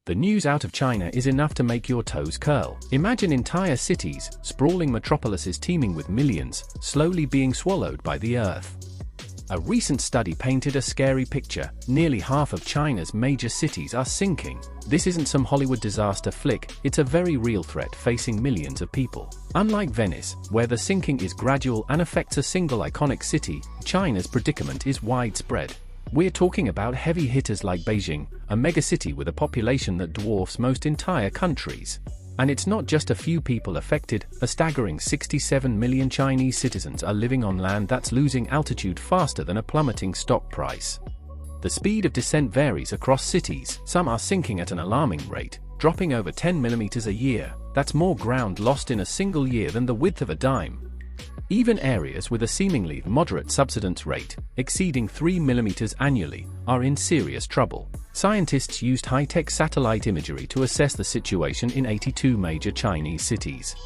The news out of China is enough to make your toes curl. Imagine entire cities, sprawling metropolises teeming with millions, slowly being swallowed by the earth. A recent study painted a scary picture. Nearly half of China's major cities are sinking. This isn't some Hollywood disaster flick, it's a very real threat facing millions of people. Unlike Venice, where the sinking is gradual and affects a single iconic city, China's predicament is widespread. We're talking about heavy hitters like Beijing, a megacity with a population that dwarfs most entire countries. And it's not just a few people affected, a staggering 67 million Chinese citizens are living on land that's losing altitude faster than a plummeting stock price. The speed of descent varies across cities. Some are sinking at an alarming rate, dropping over 10 millimeters a year. That's more ground lost in a single year than the width of a dime. Even areas with a seemingly moderate subsidence rate, exceeding 3 millimeters annually, are in serious trouble. Scientists used high-tech satellite imagery to assess the situation in 82 major Chinese cities.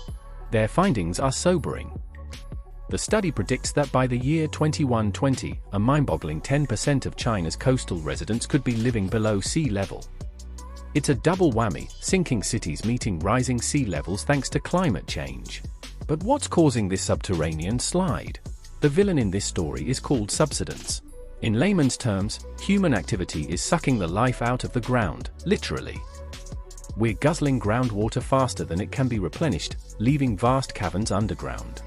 Their findings are sobering. The study predicts that by the year 2120, a mind-boggling 10% of China's coastal residents could be living below sea level. It's a double whammy, sinking cities meeting rising sea levels thanks to climate change. But what's causing this subterranean slide? The villain in this story is called subsidence. In layman's terms, human activity is sucking the life out of the ground, literally. We're guzzling groundwater faster than it can be replenished, leaving vast caverns underground.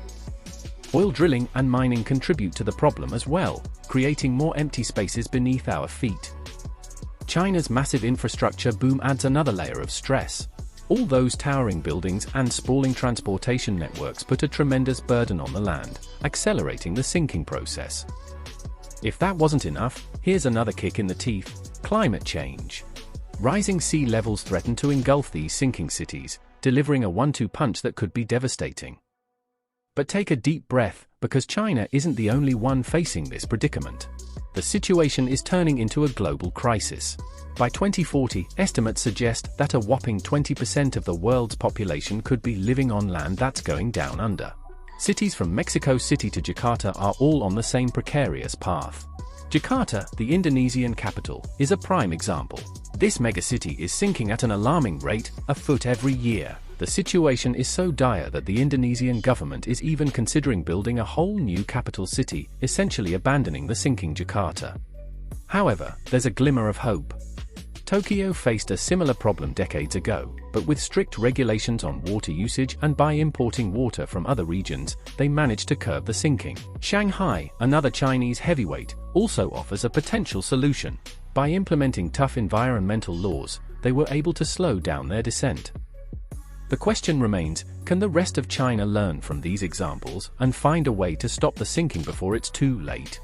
Oil drilling and mining contribute to the problem as well, creating more empty spaces beneath our feet. China's massive infrastructure boom adds another layer of stress. All those towering buildings and sprawling transportation networks put a tremendous burden on the land, accelerating the sinking process. If that wasn't enough, here's another kick in the teeth: climate change. Rising sea levels threaten to engulf these sinking cities, delivering a one-two punch that could be devastating. But take a deep breath, because China isn't the only one facing this predicament. The situation is turning into a global crisis. By 2040, estimates suggest that a whopping 20% of the world's population could be living on land that's going down under. Cities from Mexico City to Jakarta are all on the same precarious path. Jakarta, the Indonesian capital, is a prime example. This megacity is sinking at an alarming rate, a foot every year. The situation is so dire that the Indonesian government is even considering building a whole new capital city, essentially abandoning the sinking Jakarta. However, there's a glimmer of hope. Tokyo faced a similar problem decades ago, but with strict regulations on water usage and by importing water from other regions, they managed to curb the sinking. Shanghai, another Chinese heavyweight, also offers a potential solution. By implementing tough environmental laws, they were able to slow down their descent. The question remains, can the rest of China learn from these examples and find a way to stop the sinking before it's too late?